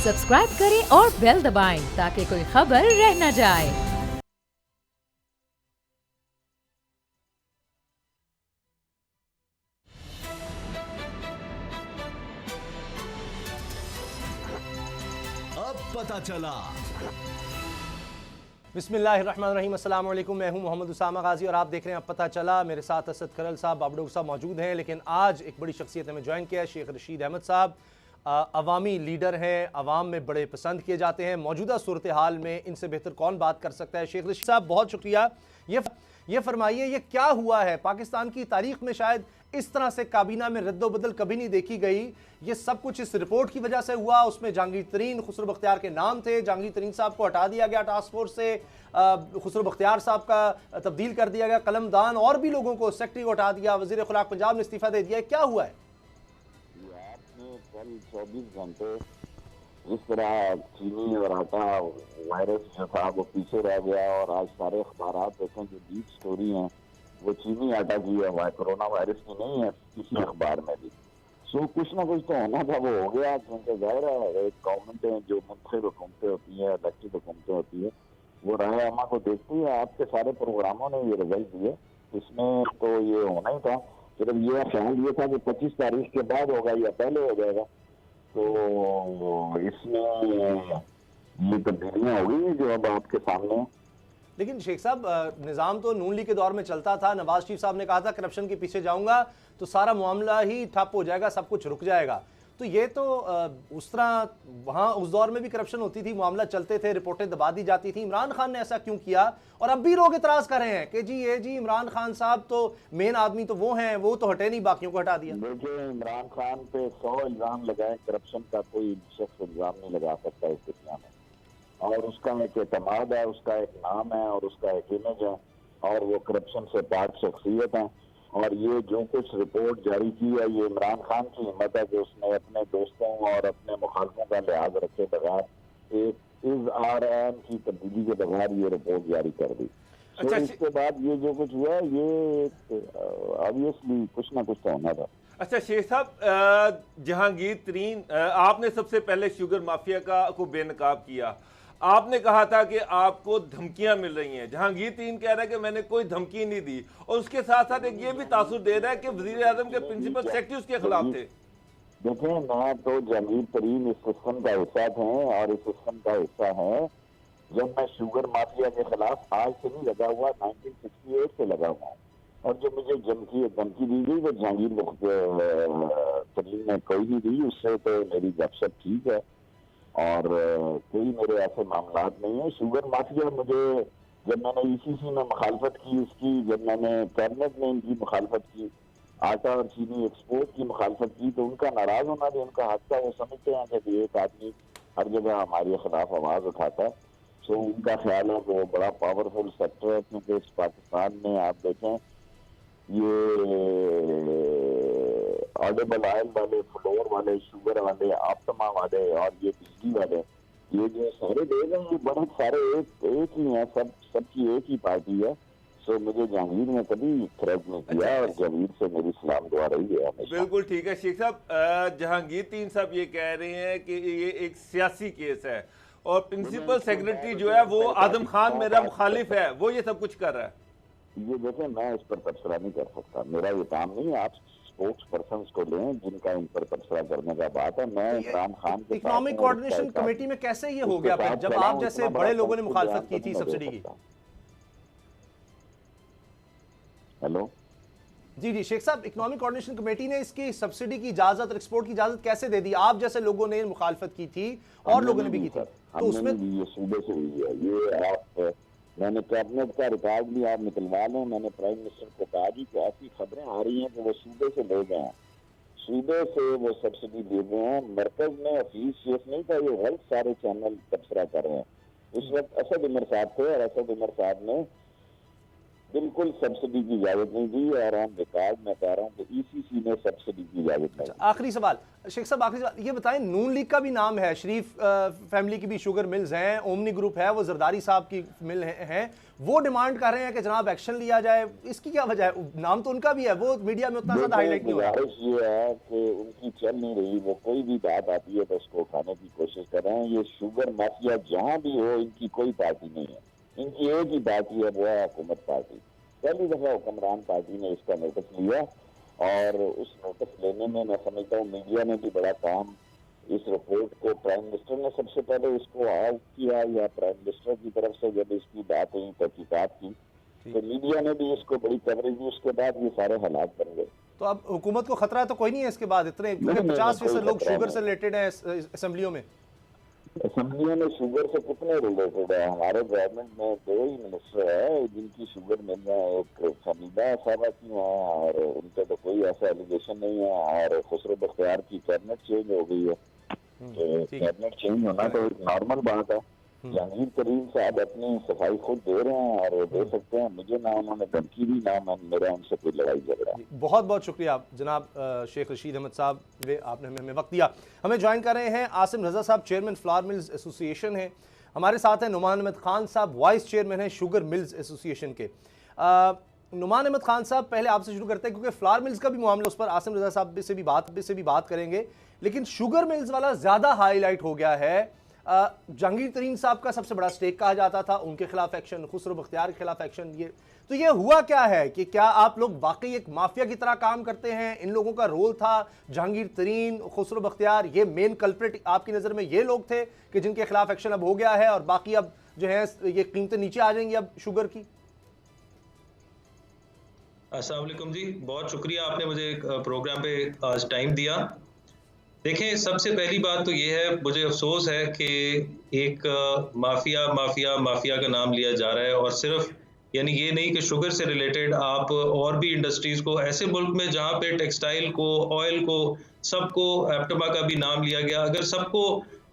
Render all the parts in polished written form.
Subscribe करें और bell दबाएं ताकि कोई खबर रह न जाए। अब पता चला। बिस्मिल्लाहिर्रहमानिर्रहीम, अस्सलाम वालेकुम। मैं हूं मोहम्मद उसामा गाजी और आप देख रहे हैं अब पता चला। मेरे साथ असद करल साहब, बाबडोग साहब मौजूद हैं, लेकिन आज एक बड़ी शख्सियत हमें ज्वाइन किया है, शेख रशीद अहमद साहब। अवामी लीडर हैं, अवाम में बड़े पसंद किए जाते हैं। मौजूदा सूरत हाल में इनसे बेहतर कौन बात कर सकता है। शेख रशीद साहब, बहुत शुक्रिया। ये फरमाइए, ये क्या हुआ है? पाकिस्तान की तारीख में शायद इस तरह से काबीना में रद्दोबदल कभी नहीं देखी गई। ये सब कुछ इस रिपोर्ट की वजह से हुआ। उसमें जहांगीर तरीन, खुसरो बख्तियार के नाम थे। जहांगीर तरीन साहब को हटा दिया गया टास्क फोर्स से, खुसरो बख्तियार साहब का तब्दील कर दिया गया, कलमदान और भी लोगों को, सेक्रेटरी को हटा दिया, वजीर खुराक पंजाब ने इस्तीफा दे दिया। क्या हुआ है? आपने कल 24 घंटे जिस तरह चीनी और आटा वायरस जो था वो पीछे रह गया, और आज सारे अखबार देखें जो लीड स्टोरी हैं वो चीनी आटा की है, कोरोना वायरस की नहीं है किसी अखबार में भी। सो कुछ ना कुछ तो होना था, वो हो गया। क्योंकि जाहिर है एक गवर्नमेंट जो मुंतखब हुकूमतें होती है, इलेक्टेड हुकूमतें होती है, वो राय अमा को देखती है। आपके सारे प्रोग्रामों ने ये रिजल्ट दिए, इसमें तो ये होना ही था। सिर्फ ये ख्याल ये था कि 25 तारीख के बाद होगा या पहले हो जाएगा। तो इसमें ये तब्दीलियां हो गई जो अब आपके सामने हैं। लेकिन शेख साहब, निज़ाम तो नून लीग के दौर में चलता था। नवाज शरीफ साहब ने कहा था करप्शन के पीछे जाऊंगा तो सारा मामला ही ठप हो जाएगा, सब कुछ रुक जाएगा। तो ये तो उस तरह वहाँ उस दौर में भी करप्शन होती थी, मामला चलते थे, रिपोर्टें दबा दी जाती थी। इमरान खान ने ऐसा क्यों किया? और अब भी लोग इतराज कर रहे हैं कि जी इमरान खान साहब तो मेन आदमी तो वो हैं, वो तो हटे नहीं, बाकियों को हटा दिया। देखिए, इमरान खान पे 100 इल्जाम लगाए, करप्शन का कोई शख्स इल्जाम नहीं लगा सकता इस दुनिया में। और उसका एक एतमाद है, उसका एक नाम है और उसका एक इमेज है, और वो करप्शन से पाक शख्सियत है। और ये जो कुछ रिपोर्ट जारी की है, ये इमरान खान की हिम्मत है कि उसने अपने दोस्तों और अपने मुखालफों का लिहाज रखे बगैर एक ISRN की तब्दीली के बगैर ये रिपोर्ट जारी कर दी। तो इसके बाद ये जो कुछ हुआ, ये ऑब्वियसली कुछ ना कुछ तो होना था। अच्छा शेख साहब, जहांगीर तरीन, आपने सबसे पहले शुगर माफिया को बेनकाब किया। आपने कहा था कि आपको धमकियां मिल रही हैं। जहांगीर तरीन कह रहा है कि मैंने कोई धमकी नहीं दी, और उसके साथ साथ एक ये भी तासुर दे रहा है कि वजीर आजम के प्रिंसिपल सेक्रेटरी उसके खिलाफ थे। देखिए, मैं तो जहांगीर तरीन इस सिस्टम का हिस्सा थे, और इस सिस्टम का हिस्सा है। जब मैं शुगर माफिया के खिलाफ आज से नहीं लगा हुआ, 1968 से लगा हुआ, और जो मुझे धमकी दी गई वो जहांगीर तरीन ने कोई नहीं दी। उससे तो मेरी गपशप ठीक है, और कोई मेरे ऐसे मामलात नहीं है। शुगर माफिया मुझे, जब मैंने ECC में मुखालफत की उसकी, जब मैंने कैबिनेट में इनकी मुखालफत की, आटा और चीनी एक्सपोर्ट की मुखालफत की, तो उनका नाराज होना भी उनका हक था। वो समझते हैं कि एक आदमी हर जगह हमारे खिलाफ आवाज उठाता है। सो उनका ख्याल है कि वो बड़ा पावरफुल सेक्टर है, क्योंकि इस पाकिस्तान में आप देखें ये ऑडिबल ऑयल वाले, फ्लोर वाले, शुगर वाले, ऑप्टिमा वाले और ये बिजली वाले, ये जो सारे लोग हैं, ये बड़े सारे एक ही हैं, सबकी एक ही पार्टी है। सो मुझे जहांगीर ने कभी थ्रेट नहीं किया, और जहांगीर से मेरी सलाम दुआ रही है हमेशा। बिल्कुल ठीक है शेख साहब। जहांगीर तरीन साहब ये कह रहे हैं कि ये एक सियासी केस है, और प्रिंसिपल सेक्रेटरी जो है वो आजम खान मेरा मुखालिफ है, वो ये सब कुछ कर रहा है। ये देखें, मैं इस पर तबसरा नहीं कर सकता, मेरा ये काम नहीं है। आप स्पोक्स पर्सन को लें जिनका इन पर तबसरा करने का बात है। मैं इमरान खान के इकोनॉमिक कोऑर्डिनेशन कमेटी में कैसे ये हो गया फिर, जब आप जैसे बड़े लोगों ने मुखालफत की थी सब्सिडी की? हेलो जी शेख साहब, इकोनॉमिक कोऑर्डिनेशन कमेटी ने इसकी सब्सिडी की इजाजत और एक्सपोर्ट की इजाजत कैसे दे दी? आप जैसे लोगों ने मुखालफत की थी और लोगों ने भी की थी, तो उसमें ये सूबे से हुई है। ये आप, मैंने कैबिनेट का रिकॉर्ड भी आप निकलवा लें। मैंने प्राइम मिनिस्टर को कहा कि ऐसी खबरें आ रही हैं कि वो सूबे से ले गए हैं, सूबे से वो सब्सिडी ले गए हैं। मरकज में ऑफिस चीफ नहीं था, ये गलत सारे चैनल तबसरा कर रहे हैं। उस वक्त असद उमर साहब थे, और असद उमर साहब ने बिल्कुल सब्सिडी की इजाजत नहीं दी, और हम रिकॉर्ड में कह रहा हूँ कि ईसीसी ने सब्सिडी की इजाजत नहीं दी। आखिरी सवाल शेख साहब, आखिरी सवाल ये बताएं, नून लीग का भी नाम है, शरीफ फैमिली की भी शुगर मिल्स हैं, ओमनी ग्रुप है, वो जरदारी साहब की मिल हैं, वो डिमांड कर रहे हैं कि जनाब एक्शन लिया जाए, इसकी क्या वजह है? नाम तो उनका भी है, वो मीडिया में उतना ज्यादा हाईलाइट नहीं हो रहा। गुजारिश ये है कि उनकी चल नहीं रही, वो कोई भी बात आती है तो उसको उठाने की कोशिश कर रहे हैं। ये शुगर माफिया जहाँ भी हो, इनकी कोई पार्टी नहीं है, इनकी एक ही पार्टी है, वो है हुकूमत पार्टी। पहली दफा हुक्मरान पार्टी ने इसका नोटिस लिया, और उस नोटिस लेने में मैं समझता हूँ मीडिया ने भी बड़ा काम, इस रिपोर्ट को प्राइम मिनिस्टर ने सबसे पहले इसको आउट किया, या प्राइम मिनिस्टर की तरफ से जब इसकी बात हुई तहकीकात की, तो मीडिया ने भी इसको बड़ी कवरेज दी, उसके बाद ये सारे हालात बन गए। तो अब हुकूमत को खतरा तो कोई नहीं है इसके बाद? इतने 50% लोग शुगर से रिलेटेड है असेंबलियों में। असेंबलियों में शुगर से कितने रिलेटेड है? हमारे गवर्नमेंट में 2 ही मिनिस्टर है जिनकी शुगर मिल रहा है, एक फमीदा साहबा की है, और उनका तो कोई ऐसा एलिगेशन नहीं है, और खुसरो बख्तियार की कैबिनेट चेंज हो गई है। कैबिनेट चेंज होना तो एक नॉर्मल बात है। जहांगीर तरीन साहब अपनी सफाई खुद दे रहे हैं, और वो दे सकते हैं, मुझे ना उन्होंने धमकी दी, ना मेरा उनसे कोई लड़ाई झगड़ा। बहुत बहुत शुक्रिया जनाब शेख रशीद अहमद साहब, वे आपने हमें वक्त दिया। हमें ज्वाइन कर रहे हैं आसिम रजा साहब, चेयरमैन फ्लावर मिल्स एसोसिएशन है। हमारे साथ हैं नुमान अहमद खान साहब, वाइस चेयरमैन हैं शुगर मिल्स एसोसिएशन के। नुमान अहमद खान साहब, पहले आपसे शुरू करते हैं क्योंकि फ्लावर मिल्स का भी मामला, उस पर आसिम रजा साहब से भी बात करेंगे, लेकिन शुगर मिल्स वाला ज़्यादा हाईलाइट हो गया है। जहांगीर तरीन साहब का सबसे बड़ा स्टेक कहा जाता था, उनके खिलाफ एक्शन, खुसरो बख्तियार के खिलाफ एक्शन, ये हुआ क्या है कि क्या आप लोग वाकई एक माफिया की तरह काम करते हैं? इन लोगों का रोल था, जहांगीर तरीन, खुसरो बख्तियार, ये मेन कल्प्रिट आपकी नज़र में ये लोग थे कि जिनके खिलाफ एक्शन अब हो गया है, और बाकी अब जो है ये कीमतें नीचे आ जाएंगी अब शुगर की? अस्सलाम वालेकुम जी, बहुत शुक्रिया आपने मुझे प्रोग्राम पे आज टाइम दिया। देखें, सबसे पहली बात तो ये है, मुझे अफसोस है कि एक माफिया का नाम लिया जा रहा है, और सिर्फ यानी ये नहीं कि शुगर से रिलेटेड आप और भी इंडस्ट्रीज को, ऐसे मुल्क में जहाँ पे टेक्सटाइल को, ऑयल को, सबको, एप्टमा का भी नाम लिया गया, अगर सबको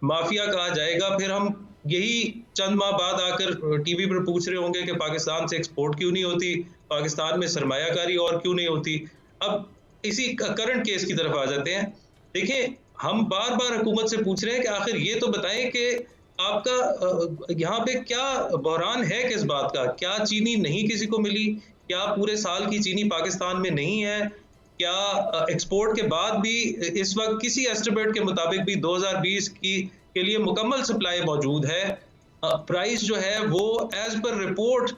माफिया कहा जाएगा, फिर हम यही चंद माह बाद आकर टीवी पर पूछ रहे होंगे कि पाकिस्तान से एक्सपोर्ट क्यों नहीं होती, पाकिस्तान में सरमायाकारी और क्यों नहीं होती। अब इसी करंट केस की तरफ आ जाते हैं। देखिए, हम बार बार हुकूमत से पूछ रहे हैं कि आखिर ये तो बताएं कि आपका यहाँ पे क्या बहरान है, किस बात का? क्या चीनी नहीं किसी को मिली? क्या पूरे साल की चीनी पाकिस्तान में नहीं है? क्या एक्सपोर्ट के बाद भी इस वक्त किसी एस्टिमेट के मुताबिक भी 2020 के लिए मुकम्मल सप्लाई मौजूद है? प्राइस जो है वो एज पर रिपोर्ट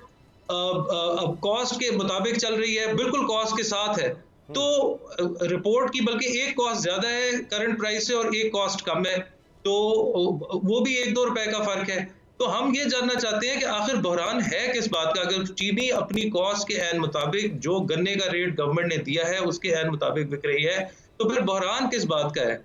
कॉस्ट के मुताबिक चल रही है, बिल्कुल कॉस्ट के साथ है। तो रिपोर्ट की बल्कि एक कॉस्ट ज्यादा है करंट प्राइस से, और एक कॉस्ट कम है, तो वो भी 1-2 रुपए का फर्क है। तो हम ये जानना चाहते हैं कि आखिर बहरान है किस बात का? अगर चीनी अपनी कॉस्ट के ऐन मुताबिक, जो गन्ने का रेट गवर्नमेंट ने दिया है उसके ऐन मुताबिक बिक रही है, तो फिर बहरान किस बात का है?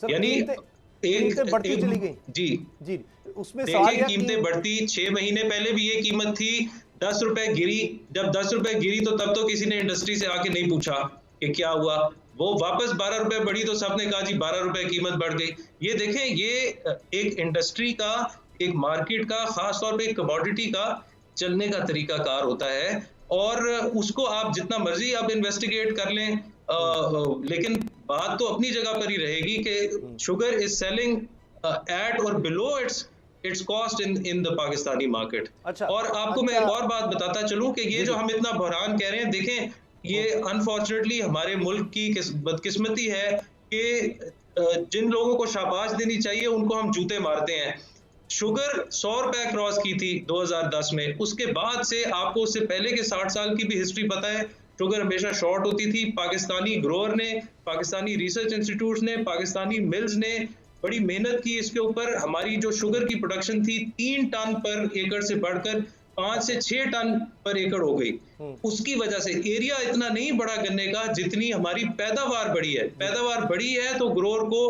यानी कीमतें बढ़ती चली गई। जी, उसमें कीमतें बढ़ती, 6 महीने पहले भी ये कीमत थी, 10 रुपए गिरी। जब 10 रुपए गिरी तो तब तो किसी ने इंडस्ट्री से आके नहीं पूछा कि क्या हुआ। वो वापस 12 रुपए बढ़ी तो सबने कहा जी 12 रुपए कीमत बढ़ गई। ये देखें, ये एक इंडस्ट्री का, एक मार्केट का, खास तौर पे एक कमोडिटी का चलने का तरीका कार होता है, और उसको आप जितना मर्जी आप इन्वेस्टिगेट कर लें, लेकिन बात तो अपनी जगह पर ही रहेगी कि शुगर इज सेलिंग एट और below it's cost in the Pakistani market. और आपको मैं एक और बात बताता चलूं कि ये जो हम इतना बहरान कह रहे हैं, देखें, ये अनफॉर्चुनेटली हमारे मुल्क की बदकिस्मती है कि जिन लोगों को शाबाश देनी चाहिए उनको हम जूते मारते हैं। शुगर 100 रुपए क्रॉस की थी 2010 में, उसके बाद से आपको उससे पहले के 60 साल की भी हिस्ट्री पता है, शुगर हमेशा शॉर्ट होती थी। पाकिस्तानी ग्रोअर ने, पाकिस्तानी रिसर्च इंस्टीट्यूट ने, पाकिस्तानी मिल्स ने बड़ी मेहनत की इसके ऊपर। हमारी जो शुगर की प्रोडक्शन थी 3 टन पर एकड़ से बढ़कर 5 से 6 टन पर एकड़ हो गई। उसकी वजह से एरिया इतना नहीं बढ़ा गन्ने का जितनी हमारी पैदावार बढ़ी है। पैदावार बढ़ी है तो ग्रोअर को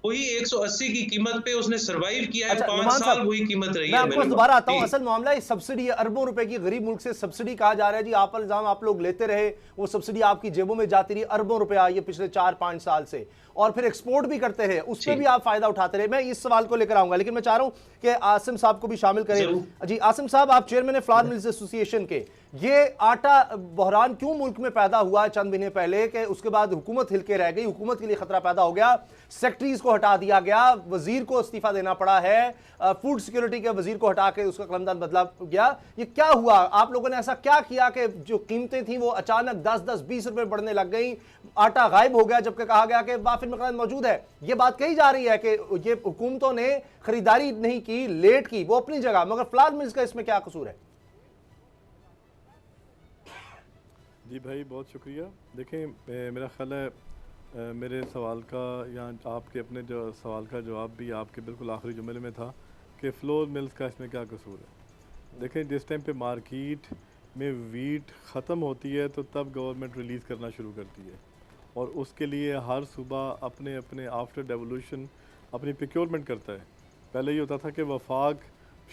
वही 180 की कीमत पे उसने सर्वाइव किया है। 5 साल वही कीमत रही है। मैं आपको दोबारा आता हूं, असल मामला है सब्सिडी, अरबों रुपए की गरीब मुल्क से सब्सिडी कहा जा रहा है जी। आप इल्जाम आप लोग लेते रहे, वो सब्सिडी आपकी जेबों में जाती रही, अरबों रुपया ये पिछले 4-5 साल से, और फिर एक्सपोर्ट भी करते हैं, उस पर भी आप फायदा उठाते रहे। मैं इस सवाल को लेकर आऊंगा, लेकिन मैं चाह रहा हूं कि आसिम साहब को भी शामिल करें। जी आसिम साहब, आप चेयरमैन है फ्लावर मिल्स एसोसिएशन के, ये आटा बहरान क्यों मुल्क में पैदा हुआ चंद महीने पहले कि उसके बाद हुकूमत हिलके रह गई, हुकूमत के लिए खतरा पैदा हो गया, सेक्रेटरीज को हटा दिया गया, वजीर को इस्तीफा देना पड़ा है, फूड सिक्योरिटी के वजीर को हटा के उसका कलमदान बदला गया। ये क्या हुआ? आप लोगों ने ऐसा क्या किया कि जो कीमतें थी वो अचानक 10-10-20 रुपए बढ़ने लग गई, आटा गायब हो गया जबकि कहा गया कि वाफिर मकान मौजूद है। ये बात कही जा रही है कि ये हुकूमतों ने खरीदारी नहीं की, लेट की, वो अपनी जगह, मगर फ्लावर मिल्स का इसमें क्या कसूर है? जी भाई बहुत शुक्रिया। देखें मेरा ख्याल है मेरे सवाल का या आपके अपने जो सवाल का जवाब भी आपके बिल्कुल आखिरी जुमले में था कि फ्लोर मिल्स का इसमें क्या कसूर है। देखें जिस टाइम पे मार्केट में वीट ख़त्म होती है तो तब गवर्नमेंट रिलीज़ करना शुरू करती है और उसके लिए हर सुबह अपने अपने आफ्टर डेवोल्यूशन अपनी प्रोक्योरमेंट करता है। पहले ये होता था कि वफाक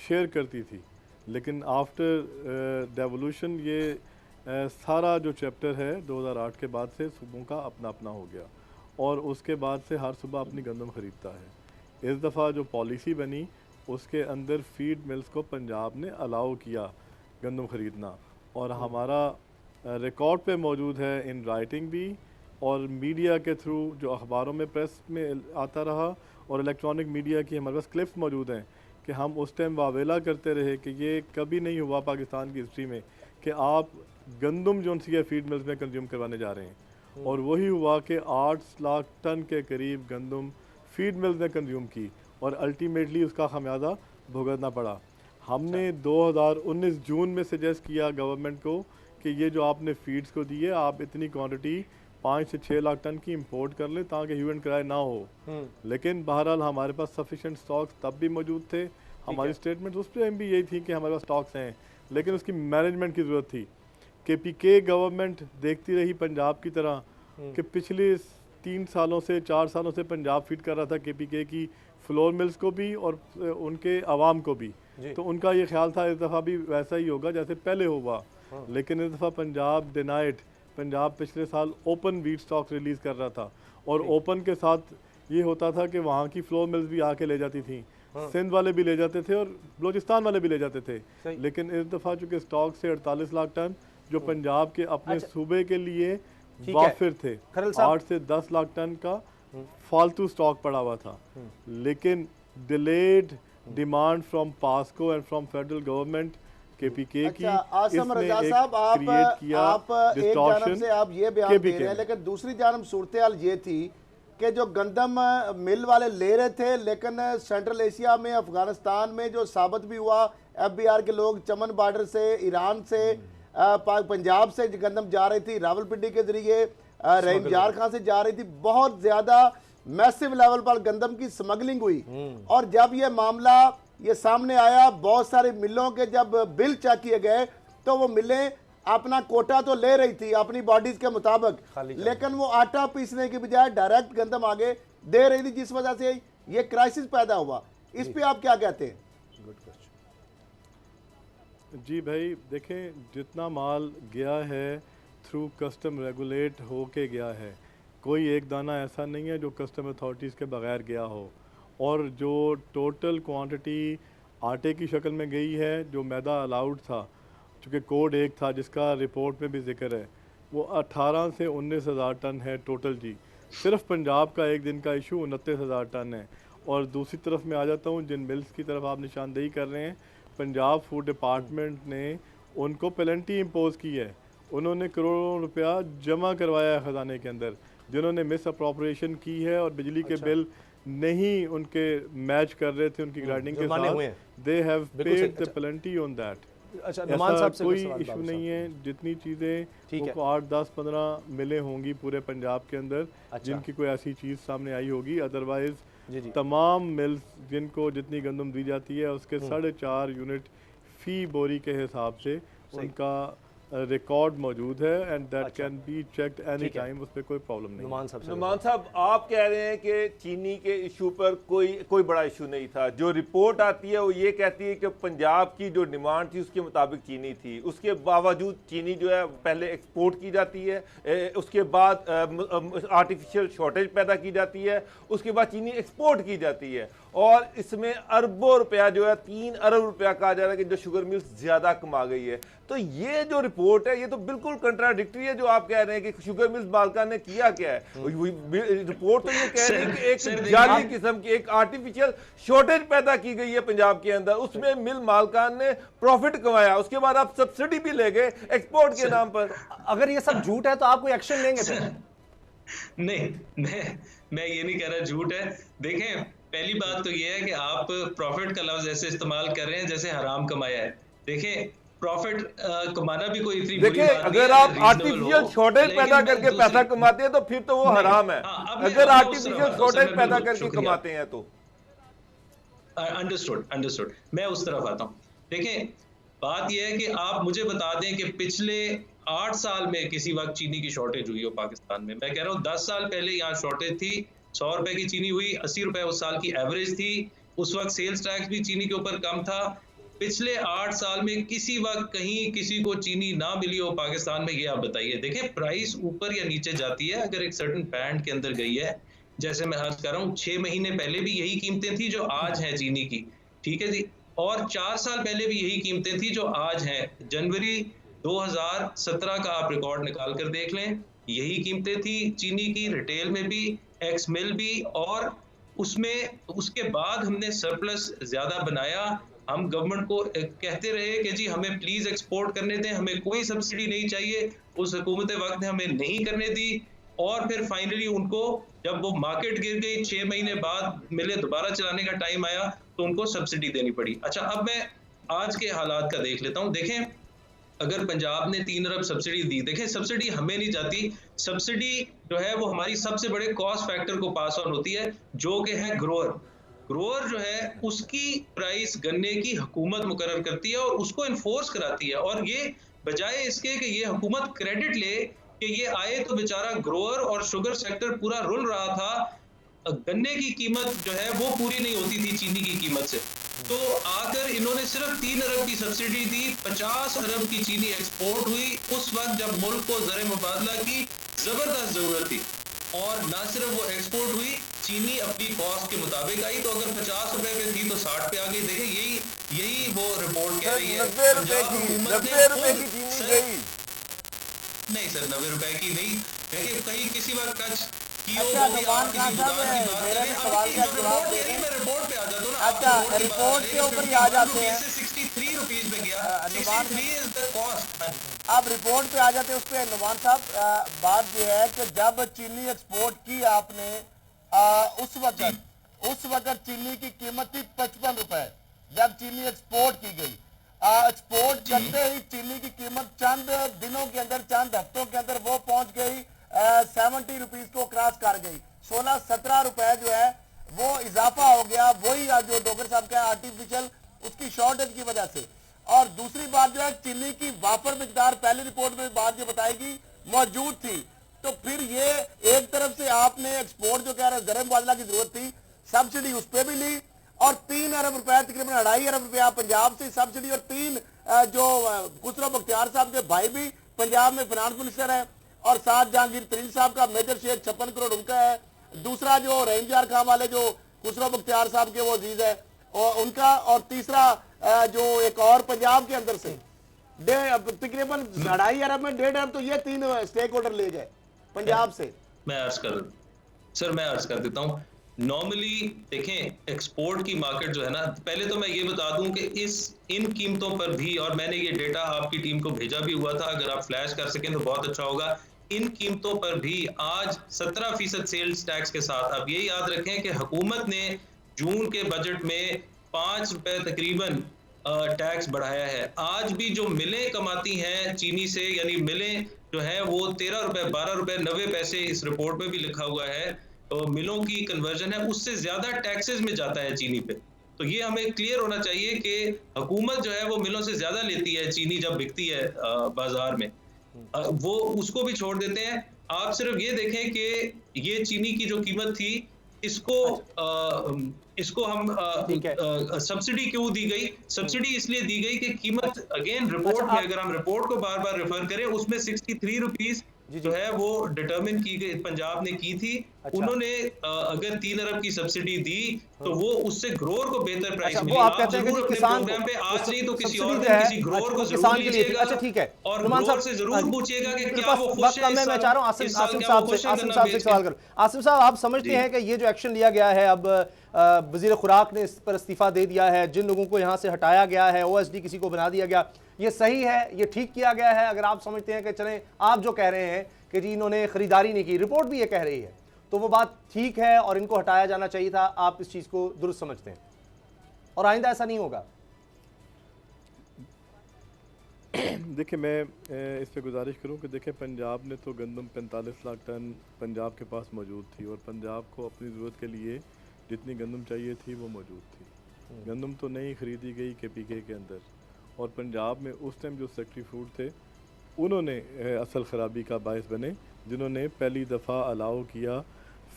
शेयर करती थी, लेकिन आफ्टर डेवोल्यूशन ये सारा जो चैप्टर है 2008 के बाद से सूबों का अपना अपना हो गया और उसके बाद से हर सुबह अपनी गंदम ख़रीदता है। इस दफ़ा जो पॉलिसी बनी उसके अंदर फीड मिल्स को पंजाब ने अलाउ किया गंदम ख़रीदना और हमारा रिकॉर्ड पे मौजूद है इन राइटिंग भी और मीडिया के थ्रू जो अखबारों में प्रेस में आता रहा और इलेक्ट्रॉनिक मीडिया की हमारे पास क्लिप्स मौजूद हैं कि हम उस टाइम वावेला करते रहे कि ये कभी नहीं हुआ पाकिस्तान की हिस्ट्री में कि आप गंदम जो सी है फीड मिल्स में कंज्यूम करवाने जा रहे हैं और वही हुआ कि 8 लाख टन के करीब गंदम फीड मिल्स ने कंज्यूम की और अल्टीमेटली उसका खमियाजा भुगतना पड़ा। हमने 2019 जून में सजेस्ट किया गवर्नमेंट को कि ये जो आपने फीड्स को दी है आप इतनी क्वांटिटी 5 से 6 लाख टन की इंपोर्ट कर लें ताकि ह्यू एंड क्राई ना हो, लेकिन बहरहाल हमारे पास सफिशेंट स्टॉक्स तब भी मौजूद थे। हमारी स्टेटमेंट उस पर भी यही थी कि हमारे पास स्टॉक्स हैं, लेकिन उसकी मैनेजमेंट की ज़रूरत थी। KPK गवर्नमेंट देखती रही पंजाब की तरह कि पिछले 3 सालों से 4 सालों से पंजाब फीड कर रहा था KPK की फ्लोर मिल्स को भी और उनके आवाम को भी, तो उनका ये ख्याल था इस दफ़ा भी वैसा ही होगा जैसे पहले हुआ, लेकिन इस दफ़ा पंजाब डिनाइड। पंजाब पिछले साल ओपन वीट स्टॉक रिलीज़ कर रहा था और ओपन के साथ ये होता था कि वहाँ की फ्लोर मिल्स भी आके ले जाती थी, सिंध वाले भी ले जाते थे और बलोचिस्तान वाले भी ले जाते थे, लेकिन इस दफ़ा चूँकि स्टॉक से 48 लाख टन जो पंजाब के अपने सूबे के लिए वाफिर थे, 8 से 10 लाख टन का फालतू स्टॉक पड़ा हुआ था, लेकिन delayed demand from POCSO and from federal government KPK की आसम रजा साहब आप एक जानब से आप ये बयान दे रहे हैं, लेकिन दूसरी जानब सूरत हाल ये थी कि जो गंदम मिल वाले ले रहे थे, लेकिन सेंट्रल एशिया में अफगानिस्तान में जो साबित भी हुआ FBR के लोग चमन बॉर्डर से ईरान से पंजाब से गंदम जा रही थी, रावलपिंडी के जरिए रहीम जार खां से जा रही थी, बहुत ज्यादा मैसिव लेवल पर गंदम की स्मगलिंग हुई और जब ये मामला ये सामने आया बहुत सारे मिलों के जब बिल चेक किए गए तो वो मिलें अपना कोटा तो ले रही थी अपनी बॉडीज के मुताबिक, लेकिन वो आटा पीसने की बजाय डायरेक्ट गंदम आगे दे रही थी, जिस वजह से ये क्राइसिस पैदा हुआ। इस पे आप क्या कहते हैं? जी भाई देखें, जितना माल गया है थ्रू कस्टम रेगुलेट हो के गया है, कोई एक दाना ऐसा नहीं है जो कस्टम अथॉरिटीज़ के बगैर गया हो, और जो टोटल क्वांटिटी आटे की शक्ल में गई है, जो मैदा अलाउड था, चूँकि कोड एक था जिसका रिपोर्ट में भी जिक्र है, वो 18 से 19 हज़ार टन है टोटल जी। सिर्फ पंजाब का एक दिन का इशू 29 हज़ार टन है। और दूसरी तरफ मैं आ जाता हूँ जिन मिल्स की तरफ आप निशानदेही कर रहे हैं, पंजाब फूड डिपार्टमेंट ने उनको पेनल्टी इम्पोज की है, उन्होंने करोड़ों रुपया जमा करवाया है ख़जाने के अंदर, जिन्होंने मिस अप्रोप्रिएशन की है और बिजली के बिल नहीं उनके मैच कर रहे थे उनकी ग्राइडिंग के साथ, they have paid the penalty on that. ऐसा कोई इशू नहीं है। जितनी चीज़ें 8, 10, 15 मिलें होंगी पूरे पंजाब के अंदर जिनकी कोई ऐसी चीज़ सामने आई होगी, अदरवाइज तमाम मिल्स जिनको जितनी गंदम दी जाती है उसके 4.5 यूनिट फ़ी बोरी के हिसाब से उनका रिकॉर्ड मौजूद है and that can be checked any time, उस पर कोई प्रॉब्लम नहीं। नुमान साहब, आप कह रहे हैं कि चीनी के इशू पर कोई बड़ा इशू नहीं था। जो रिपोर्ट आती है वो ये कहती है कि पंजाब की जो डिमांड थी उसके मुताबिक चीनी थी, उसके बावजूद चीनी जो है पहले एक्सपोर्ट की जाती है, उसके बाद आर्टिफिशियल शॉर्टेज पैदा की जाती है, उसके बाद चीनी एक्सपोर्ट की जाती है, और इसमें अरबों रुपया जो है 3 अरब रुपया कहा जा रहा है कि जो शुगर मिल्स ज्यादा कमा गई है। तो ये जो रिपोर्ट है ये तो बिल्कुल कंट्राडिक्टरी है जो आप कह रहे हैं कि शुगर मिल्स मालिकान ने किया क्या है। रिपोर्ट तो ये कह रही है कि एक जाली किस्म की एक आर्टिफिशियल शॉर्टेज पैदा की गई है पंजाब के अंदर, उसमें मिल मालिकान ने प्रॉफिट कमाया, उसके बाद आप सब्सिडी भी ले गए एक्सपोर्ट के नाम पर। अगर ये सब झूठ है तो आप कोई एक्शन लेंगे फिर? नहीं, मैं ये नहीं कह रहा झूठ है। देखें, पहली बात तो ये है कि आप प्रॉफिट का लफ्ज ऐसे इस्तेमाल कर रहे हैं जैसे हराम कमाया है। देखें, प्रॉफिट कमाना भी कोई इतनी बुरी बात नहीं है। अगर आप आर्टिफिशियल शॉर्टेज पैदा करके पैसा कमाते हैं तो फिर तो वो हराम है। अगर आर्टिफिशियल शॉर्टेज पैदा करके कमाते हैं तो अंडरस्टूड। मैं उस तरफ आता हूँ। देखें, बात यह है कि आप मुझे बता दें कि पिछले 8 साल में किसी वक्त चीनी की शॉर्टेज हुई हो पाकिस्तान में। मैं कह रहा हूँ 10 साल पहले यहाँ शॉर्टेज थी, 100 रुपए की चीनी हुई, 80 रुपए उस साल की एवरेज थी। उस वक्त सेल्स टैक्स भी चीनी के ऊपर कम था। पिछले 8 साल में किसी वक्त कहीं किसी को चीनी ना मिली हो पाकिस्तान में, ये आप बताइए। देखिए, प्राइस ऊपर या नीचे जाती है अगर एक सर्टेन बैंड के अंदर गई है। जैसे मैं अर्ज कर रहा हूँ 6 महीने पहले भी यही कीमतें थी जो आज हैं चीनी की, ठीक है जी, और 4 साल पहले भी यही कीमतें थी जो आज हैं। जनवरी 2017 का आप रिकॉर्ड निकाल कर देख लें, यही कीमतें थी चीनी की, रिटेल में भी, एक्स मिल भी, और उसके बाद हमने सरप्लस ज्यादा बनाया। हम गवर्नमेंट को कहते रहे कि जी हमें प्लीज एक्सपोर्ट करने दें, हमें कोई सब्सिडी नहीं चाहिए। उस हुकूमत वक्त ने हमें नहीं करने दी, और फिर फाइनली उनको जब वो मार्केट गिर गई, 6 महीने बाद मिले दोबारा चलाने का टाइम आया तो उनको सब्सिडी देनी पड़ी। अच्छा, अब मैं आज के हालात का देख लेता हूँ। देखें, अगर पंजाब ने 3 अरब सब्सिडी दी, देखें सब्सिडी हमें नहीं जाती, सब्सिडी जो है वो हमारी सबसे बड़े कॉस्ट फैक्टर को पास ऑन होती है, जो कि है ग्रोअर जो है उसकी प्राइस गन्ने की हुकूमत मुकर्रर करती है और उसको इन्फोर्स कराती है। और ये बजाय इसके कि ये हुकूमत क्रेडिट ले कि ये आए तो बेचारा ग्रोअर और शुगर सेक्टर पूरा रुल रहा था, गन्ने की कीमत जो है वो पूरी नहीं होती थी चीनी की कीमत से, तो आकर इन्होंने सिर्फ 3 अरब की सब्सिडी दी, 50 अरब की चीनी एक्सपोर्ट हुई उस वक्त जब मुल्क को ज़र मुबादला की जबरदस्त जरूरत थी। और ना सिर्फ वो एक्सपोर्ट हुई, चीनी अपनी कॉस्ट के मुताबिक आई, तो अगर 50 रुपए पे थी तो 60 पे आ गई। देखें, यही वो रिपोर्ट कह रही है। 90 रुपए की चीनी गई नहीं सर, 90 रुपए की नहीं। देखिए, कहीं किसी वक्त टच अच्छा, नुमान खान साहब, मेरा सवाल का जवाब दे रहे हैं। रिपोर्ट पे आ जाता हूं ना। अच्छा, रिपोर्ट के ऊपर ही आ जाते हैं। 63 रुपीस पे गया, नुमान 63 इज द कॉस्ट। आप रिपोर्ट पे आ जाते हैं उस पे। नुमान साहब, बात यह है कि जब चीनी एक्सपोर्ट की आपने उस वक्त चीनी की कीमत थी 55 रुपए जब चीनी एक्सपोर्ट की गई। एक्सपोर्ट करते ही चीनी की कीमत चंद दिनों के अंदर, चंद हफ्तों के अंदर वो पहुंच गई 70 रुपीज को क्रॉस कर गई। 16-17 रुपए जो है वो इजाफा हो गया, वही जो डॉक्टर साहब का आर्टिफिशियल उसकी शॉर्टेज की वजह से। और दूसरी बात जो है, चीनी की वापर मिकदार पहली रिपोर्ट में बात ये बताएगी मौजूद थी, तो फिर ये एक तरफ से आपने एक्सपोर्ट जो कह रहे ज़र मुबादला की जरूरत थी, सब्सिडी उस पर भी ली, और 3 अरब रुपए, तकरीबन 2.5 अरब रुपया पंजाब से सब्सिडी, और 3 जो खुसरो बख्तियार साहब के भाई भी पंजाब में फाइनेंस मिनिस्टर है, और साथ जहांगीर तरीन साहब का मेजर शेयर 56 करोड़ उनका है। दूसरा जो रहीम खां वाले जो खुसरो बख्तियार साहब के वो अजीज है और उनका, और तीसरा जो एक और पंजाब के अंदर से तकरीबन 2.5 अरब में 1.5 अरब, तो ये 3 स्टेक होल्डर ले गए पंजाब से। मैं अर्ज कर देता हूँ। नॉर्मली देखें, एक्सपोर्ट की मार्केट जो है ना, पहले तो मैं ये बता दूं कि इन कीमतों पर भी, और मैंने ये डेटा आपकी टीम को भेजा भी हुआ था, अगर आप फ्लैश कर सकें तो बहुत अच्छा होगा, इन कीमतों पर भी आज 17% सेल्स टैक्स के साथ। अब ये याद रखें कि हुकूमत ने जून के बजट में 5 रुपए तकरीबन टैक्स बढ़ाया है। आज भी जो मिलें कमाती हैं चीनी से, यानी मिलें जो है वो 13 रुपए 12 रुपए 90 पैसे, इस रिपोर्ट में भी लिखा हुआ है, तो मिलों की कन्वर्जन है, उससे ज्यादा टैक्सेस में जाता है चीनी पे। तो ये हमें क्लियर होना चाहिए कि हुकूमत जो है वो मिलों से ज्यादा लेती है चीनी जब बिकती है बाजार में, वो उसको भी छोड़ देते हैं। आप सिर्फ ये देखें कि ये चीनी की जो कीमत थी इसको हम सब्सिडी क्यों दी गई? सब्सिडी इसलिए दी गई कि कीमत अगेन रिपोर्ट में, अगर हम रिपोर्ट को बार बार रेफर करें, उसमें 63 रुपीज जो है वो डिटरमिन की गई, पंजाब ने की थी। उन्होंने अगर 3 अरब की सब्सिडी दी तो वो उससे ग्रोअर को बेहतर प्राइस मिली। आप कहते हैं कि किसान प्रोग्राम पे आज नहीं तो किसी और दिन किसी ग्रोअर को जरूर लीजिएगा। अच्छा ठीक है, और ग्रोअर से जरूर पूछिएगा कि क्या वो खुश है। मैं चाह रहा हूं आसिम साहब से सवाल करूं। आसिम साहब, आप समझते हैं कि ये जो एक्शन लिया गया है, अब वजीर खुराक ने इस पर इस्तीफा दे दिया है, जिन लोगों को यहाँ से हटाया गया है, OSD किसी को बना दिया गया, ये सही है, ये ठीक किया गया है? अगर आप समझते हैं कि चलें, आप जो कह रहे हैं कि जी इन्होंने खरीदारी नहीं की, रिपोर्ट भी ये कह रही है, तो वो बात ठीक है और इनको हटाया जाना चाहिए था, आप इस चीज को दुरुस्त समझते हैं और आइंदा ऐसा नहीं होगा? देखिए, मैं इस पे गुजारिश करूं कि देखिए, पंजाब ने तो गंदम 45 लाख टन पंजाब के पास मौजूद थी और पंजाब को अपनी ज़रूरत के लिए जितनी गंदम चाहिए थी वो मौजूद थी। गंदम तो नहीं ख़रीदी गई KPK के अंदर, और पंजाब में उस टाइम जो सेक्रेटरी फूड थे उन्होंने असल ख़राबी का बायस बने, जिन्होंने पहली दफ़ा अलाउ किया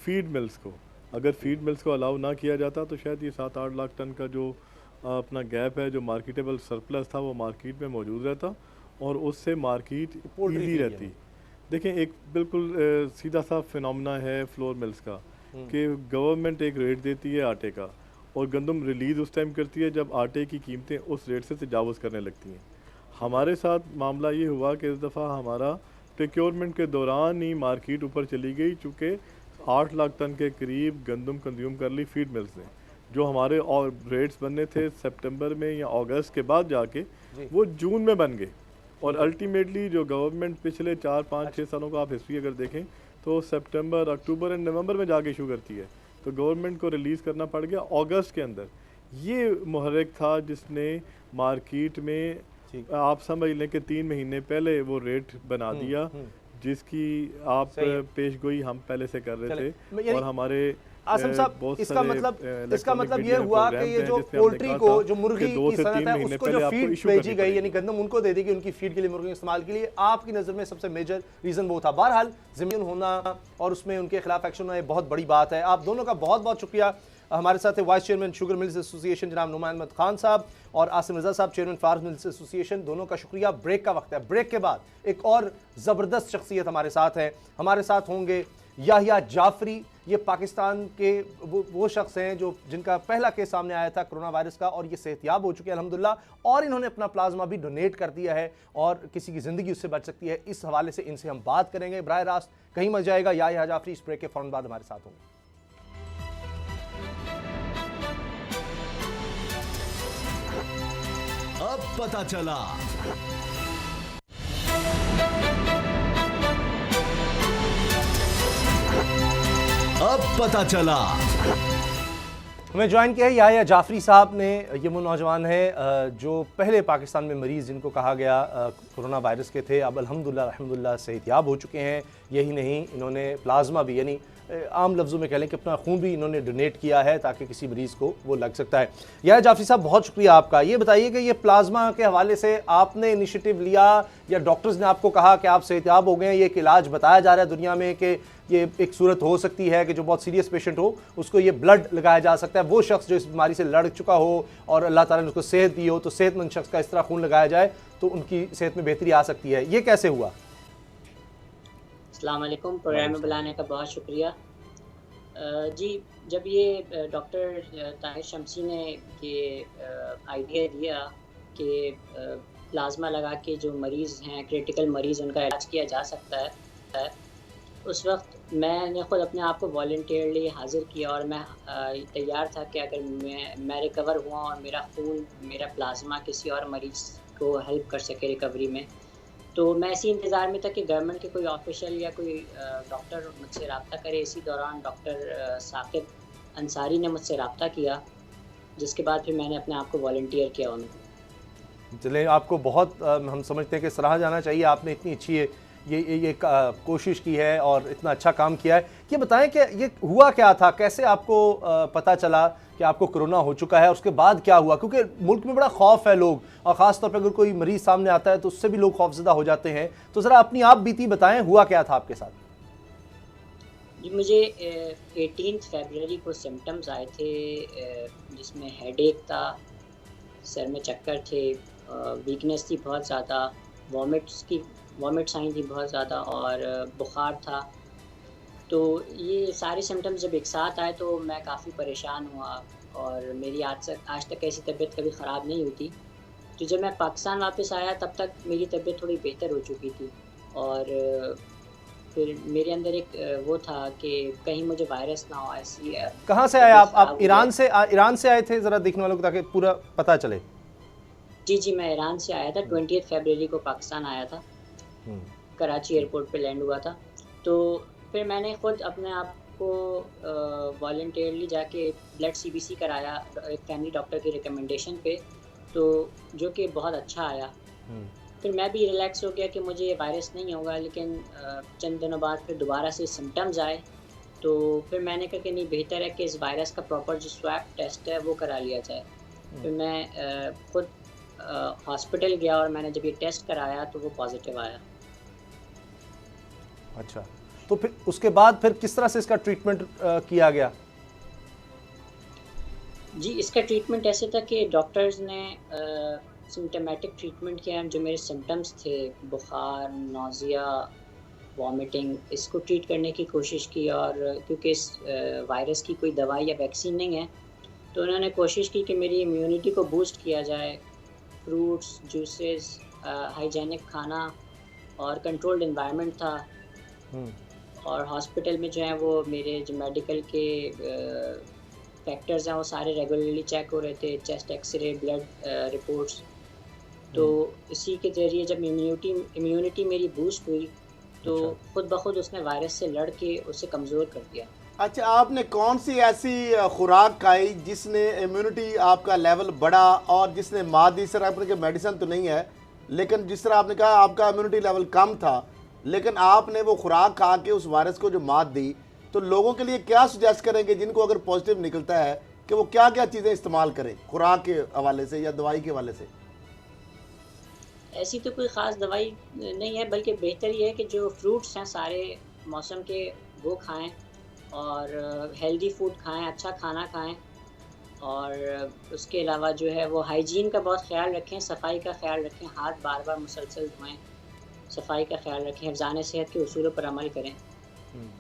फीड मिल्स को। अगर फीड मिल्स को अलाउ ना किया जाता तो शायद ये 7-8 लाख टन का जो अपना गैप है, जो मार्केटेबल सरप्लस था, वो मार्केट में मौजूद रहता और उससे मार्केट ईजी रहती। देखें, एक बिल्कुल सीधा सा फिनोमेना है फ्लोर मिल्स का कि गवर्नमेंट एक रेट देती है आटे का और गंदम रिलीज़ उस टाइम करती है जब आटे की कीमतें उस रेट से तजावुज़ करने लगती हैं। हमारे साथ मामला ये हुआ कि इस दफ़ा हमारा प्रोक्योरमेंट के दौरान ही मार्केट ऊपर चली गई, चूँकि 8 लाख टन के करीब गंदम कंज्यूम कर ली फीड मिल्स ने। जो हमारे और रेट्स बनने थे सितंबर में या अगस्त के बाद जाके वो जून में बन गए, और अल्टीमेटली जो गवर्नमेंट पिछले 4-5-6 सालों का आप हिस्ट्री अगर देखें तो सितंबर, अक्टूबर एंड नवंबर में जाके इशू करती है, तो गवर्नमेंट को रिलीज़ करना पड़ गया अगस्त के अंदर। ये मुहर्रिक था जिसने मार्केट में, आप समझ लें कि 3 महीने पहले वो रेट बना दिया, जिसकी आप पेशगोई हम पहले से कर रहे थे। और हमारे आसिम साहब, इसका मतलब ये हुआ कि ये जो पोल्ट्री को, जो मुर्गी की सनत है, उसको जो फीड भेजी गई, यानी गंदम उनको दे दी गई उनकी फीड के लिए, मुर्गी इस्तेमाल के लिए, आपकी नज़र में सबसे मेजर रीज़न वो था। बहरहाल ज़मीन होना और उसमें उनके खिलाफ एक्शन होना बहुत बड़ी बात है। आप दोनों का बहुत बहुत शुक्रिया। हमारे साथ है vice chairman sugar mills association जनाब नुमान अहमद खान साहब और आसिम रज़ा साहब, चेयरमैन फार्म मिल्स एसोसिएशन। दोनों का शुक्रिया। ब्रेक का वक्त है, ब्रेक के बाद एक और ज़बरदस्त शख्सियत हमारे साथ है। हमारे साथ होंगे याहिया जाफरी। ये पाकिस्तान के वो शख्स हैं जो जिनका पहला केस सामने आया था कोरोना वायरस का, और ये सेहतियाब हो चुके हैं अल्हम्दुलिल्लाह, और इन्होंने अपना प्लाज्मा भी डोनेट कर दिया है और किसी की ज़िंदगी उससे बच सकती है। इस हवाले से इनसे हम बात करेंगे बराह रास्त, कहीं मच जाएगा। याहिया जाफरी इस ब्रेक के फ़ौरन बाद हमारे साथ होंगे। अब पता चला। अब पता चला। हमें ज्वाइन किया है याहिया जाफरी साहब ने। ये वो नौजवान है जो पहले पाकिस्तान में मरीज़ जिनको कहा गया कोरोना वायरस के थे, अब अल्हम्दुलिल्लाह सेहतियाब हो चुके हैं। यही नहीं, इन्होंने प्लाज्मा भी, यानी आम लफ्ज़ों में कह लें कि अपना खून भी इन्होंने डोनेट किया है ताकि किसी मरीज़ को वो लग सकता है। याहिया जाफरी साहब, बहुत शुक्रिया आपका। ये बताइए कि ये प्लाज्मा के हवाले से आपने इनिशिएटिव लिया या डॉक्टर्स ने आपको कहा कि आप सेहतियाब हो गए हैं? ये एक इलाज बताया जा रहा है दुनिया में कि ये एक सूरत हो सकती है कि जो बहुत सीरियस पेशेंट हो उसको ये ब्लड लगाया जा सकता है। वो शख्स जो इस बीमारी से लड़ चुका हो और अल्लाह ताला ने उसको सेहत दी हो, तो सेहतमंद शख्स का इस तरह खून लगाया जाए तो उनकी सेहत में बेहतरी आ सकती है। ये कैसे हुआ? अस्सलाम वालेकुम, प्रोग्राम में बुलाने का बहुत शुक्रिया। जी, जब ये डॉक्टर ताहिर शमसी ने ये आइडिया दिया कि प्लाज्मा लगा के जो मरीज़ हैं, क्रिटिकल मरीज़, उनका इलाज किया जा सकता है, उस वक्त मैंने ख़ुद अपने आप को वॉलंटियरली हाज़िर किया और मैं तैयार था कि अगर मैं रिकवर हुआ और मेरा खून, मेरा प्लाज्मा किसी और मरीज़ को हेल्प कर सके रिकवरी में, तो मैं इसी इंतज़ार में था कि गवर्नमेंट के कोई ऑफिशियल या कोई डॉक्टर मुझसे रब्ता करे। इसी दौरान डॉक्टर साकिब अंसारी ने मुझसे रब्ता किया, जिसके बाद फिर मैंने अपने आप को वॉलंटियर किया उनको। चले, आपको बहुत हम समझते हैं कि सराहा जाना चाहिए। आपने इतनी अच्छी ये कोशिश की है और इतना अच्छा काम किया है। ये बताएं कि ये हुआ क्या था, कैसे आपको पता चला कि आपको कोरोना हो चुका है, उसके बाद क्या हुआ? क्योंकि मुल्क में बड़ा खौफ है लोग, और ख़ास तौर पर अगर कोई मरीज़ सामने आता है तो उससे भी लोग खौफजदा हो जाते हैं। तो ज़रा अपनी आप बीती बताएं, हुआ क्या था आपके साथ? जी, मुझे 18 फरवरी को सिम्टम्स आए थे, जिसमें हेडेक था, सर में चक्कर थे, वीकनेस थी बहुत ज़्यादा, वॉमिट्स आई थी बहुत ज़्यादा, और बुखार था। तो ये सारे सिम्टम्स जब एक साथ आए तो मैं काफ़ी परेशान हुआ, और मेरी आज तक ऐसी तबीयत कभी ख़राब नहीं हुई थी। तो जब मैं पाकिस्तान वापस आया तब तक मेरी तबीयत थोड़ी बेहतर हो चुकी थी, और फिर मेरे अंदर एक वो था कि कहीं मुझे वायरस ना हो, ऐसी। कहाँ से आए आप ईरान से आए थे? ज़रा देखने वालों को ताकि पूरा पता चले। जी, मैं ईरान से आया था, 20 फरवरी को पाकिस्तान आया था, कराची एयरपोर्ट पे लैंड हुआ था। तो फिर मैंने ख़ुद अपने आप को वॉलंटियरली जाके ब्लड CBC कराया एक फैमिली डॉक्टर की रिकमेंडेशन पे, तो जो कि बहुत अच्छा आया। फिर मैं भी रिलैक्स हो गया कि मुझे ये वायरस नहीं होगा, लेकिन चंद दिनों बाद फिर दोबारा से सिम्टम्स आए। तो फिर मैंने कहा कि नहीं, बेहतर है कि इस वायरस का प्रॉपर जो स्वैब टेस्ट है वो करा लिया जाए। फिर मैं खुद हॉस्पिटल गया, और मैंने जब ये टेस्ट कराया तो वो पॉजिटिव आया। अच्छा, तो फिर उसके बाद फिर किस तरह से इसका ट्रीटमेंट किया गया? जी, इसका ट्रीटमेंट ऐसे था कि डॉक्टर्स ने सिम्टोमेटिक ट्रीटमेंट किया। जो मेरे सिम्टम्स थे, बुखार, नौजिया, वॉमिटिंग, इसको ट्रीट करने की कोशिश की। और क्योंकि इस वायरस की कोई दवाई या वैक्सीन नहीं है, तो उन्होंने कोशिश की कि मेरी इम्यूनिटी को बूस्ट किया जाए। फ्रूट्स, जूसेस, हाइजेनिक खाना और कंट्रोल्ड एनवायरनमेंट था। और हॉस्पिटल में जो है वो मेरे जो मेडिकल के फैक्टर्स हैं वो सारे रेगुलरली चेक हो रहे थे, चेस्ट एक्सरे, ब्लड रिपोर्ट्स। तो इसी के ज़रिए जब इम्यूनिटी मेरी बूस्ट हुई तो खुद ब खुद उसने वायरस से लड़ के उसे कमज़ोर कर दिया। अच्छा, आपने कौन सी ऐसी खुराक खाई जिसने इम्यूनिटी आपका लेवल बढ़ा और जिसने मात दी? सर, आपने मेडिसिन तो नहीं है, लेकिन जिस तरह आपने कहा आपका इम्यूनिटी लेवल कम था, लेकिन आपने वो खुराक खा के उस वायरस को जो मात दी, तो लोगों के लिए क्या सुजेस्ट करेंगे जिनको अगर पॉजिटिव निकलता है कि वो क्या क्या चीज़ें इस्तेमाल करें खुराक के हवाले से या दवाई के हवाले से? ऐसी तो कोई ख़ास दवाई नहीं है, बल्कि बेहतर ये है कि जो फ्रूट्स हैं सारे मौसम के वो खाएं, और हेल्दी फूड खाएं, अच्छा खाना खाएं, और उसके अलावा जो है वो हाइजीन का बहुत ख्याल रखें, सफाई का ख्याल रखें, हाथ बार बार मुसलसल धोएं, सफाई का ख्याल रखें, हिफ़्ज़ान सेहत के उसूलों पर अमल करें।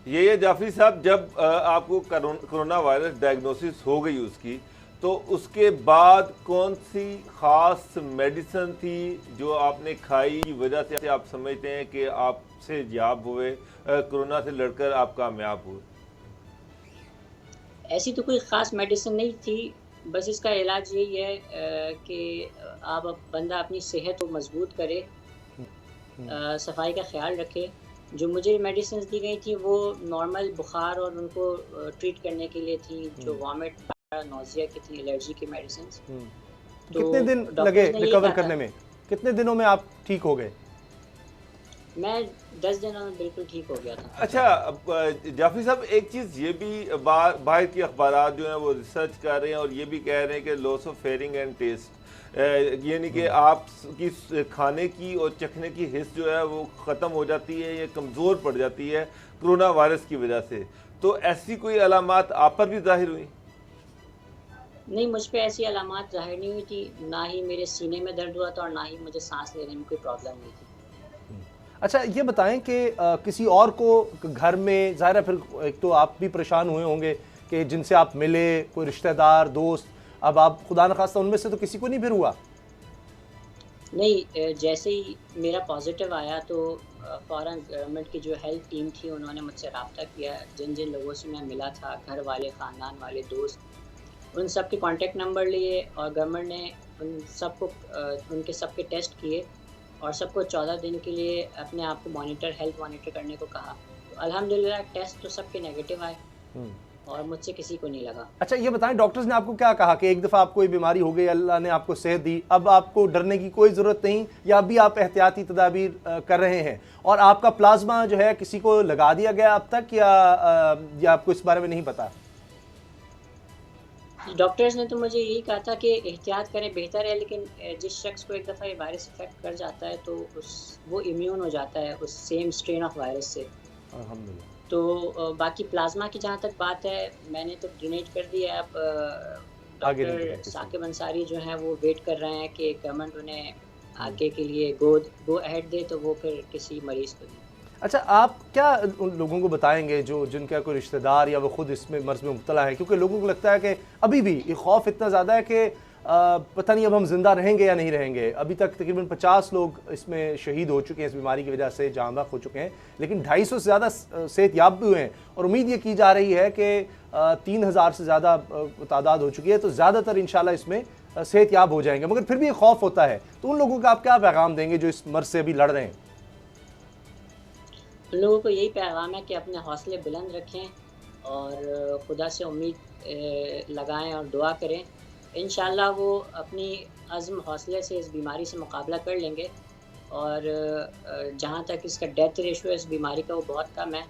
ये जाफरी साहब, जब आपको कोरोना वायरस डायग्नोसिस हो गई उसकी, तो उसके बाद कौन सी ख़ास मेडिसिन थी जो आपने खाई की वजह से आप समझते हैं कि आपसे जाब हुए, कोरोना से लड़कर आप कामयाब हुए? ऐसी तो कोई ख़ास मेडिसिन नहीं थी, बस इसका इलाज यही है कि आप बंदा अपनी सेहत को मजबूत करे, सफाई का ख्याल रखे। जो मुझे मेडिसिन दी गई थी वो नॉर्मल बुखार और उनको ट्रीट करने के लिए थी, जो वॉमिट, नौजिया की थी, एलर्जी की मेडिसिन। तो कितने दिन लगे रिकवर करने में? कितने दिनों में आप ठीक हो गए? मैं 10 दिनों में बिल्कुल ठीक हो गया था। अच्छा जाफरी साहब, एक चीज़ ये भी बाहर की अखबार जो हैं वो रिसर्च कर रहे हैं और ये भी कह रहे हैं कि loss of hearing and taste, यानी कि आपकी खाने की और चखने की हिस्स जो है वो ख़त्म हो जाती है या कमज़ोर पड़ जाती है कोरोना वायरस की वजह से। तो ऐसी कोई अलामात आप पर भी जाहिर हुई? नहीं, मुझ पे ऐसी अलामात जाहिर नहीं हुई थी, ना ही मेरे सीने में दर्द हुआ था और ना ही मुझे सांस लेने में कोई प्रॉब्लम हुई थी। अच्छा, ये बताएं कि किसी और को घर में, ज़ाहिर है फिर एक तो आप भी परेशान हुए होंगे कि जिनसे आप मिले, कोई रिश्तेदार, दोस्त, अब आप खुदा न खास्ता उनमें से तो किसी को नहीं फिर हुआ? नहीं, जैसे ही मेरा पॉजिटिव आया तो फ़ौरन गवर्नमेंट की जो हेल्थ टीम थी उन्होंने मुझसे रब्ता किया। जिन जिन लोगों से मैं मिला था, घर वाले, ख़ानदान वाले, दोस्त, उन सब के कॉन्टेक्ट नंबर लिए और गवर्नमेंट ने उन सबको उनके सबके टेस्ट किए और सबको 14 दिन के लिए अपने आप को हेल्थ मॉनिटर करने को कहा। तो अल्हम्दुलिल्लाह टेस्ट तो सबके नेगेटिव आए। और मुझसे किसी को नहीं लगा। अच्छा ये बताएं, डॉक्टर्स ने आपको क्या कहा कि एक दफ़ा आपको ये बीमारी हो गई, अल्लाह ने आपको सेहत दी, अब आपको डरने की कोई ज़रूरत नहीं, या अभी आप एहतियाती तदाबीर कर रहे हैं? और आपका प्लाज्मा जो है किसी को लगा दिया गया अब तक, या आपको इस बारे में नहीं पता? डॉक्टर्स ने तो मुझे यही कहा था कि एहतियात करें बेहतर है, लेकिन जिस शख्स को एक दफ़ा ये वायरस इफेक्ट कर जाता है तो वो इम्यून हो जाता है उस सेम स्ट्रेन ऑफ वायरस से। अल्हम्दुलिल्लाह। तो बाकी प्लाज्मा की जहाँ तक बात है, मैंने तो डोनेट कर दिया है। अब डॉक्टर साकिब अंसारी जो हैं वो वेट कर रहे हैं कि गवर्नमेंट उन्हें आगे के लिए गो अहेड दे तो वो फिर किसी मरीज़ को दें। अच्छा, आप क्या उन लोगों को बताएंगे जो जिनका कोई रिश्तेदार या वो खुद इसमें मर्ज में मुब्तला है? क्योंकि लोगों को लगता है कि अभी भी ये खौफ इतना ज़्यादा है कि पता नहीं अब हम जिंदा रहेंगे या नहीं रहेंगे। अभी तक तकरीबन 50 लोग इसमें शहीद हो चुके हैं, इस बीमारी की वजह से जान बाक हो चुके हैं, लेकिन 250 से ज़्यादा सेहतयाब भी हुए हैं और उम्मीद ये की जा रही है कि 3000 से ज़्यादा तादाद हो चुकी है, तो ज़्यादातर इंशाल्लाह इसमें सेहतयाब हो जाएंगे। मगर फिर भी ये खौफ होता है, तो उन लोगों का आप क्या पैगाम देंगे जो इस मर्ज से अभी लड़ रहे हैं? उन लोगों को यही पैगाम है कि अपने हौसले बुलंद रखें और खुदा से उम्मीद लगाएं और दुआ करें। इंशाल्लाह वो अपनी अज़्म हौसले से इस बीमारी से मुकाबला कर लेंगे और जहाँ तक इसका डेथ रेशो है इस बीमारी का वो बहुत कम है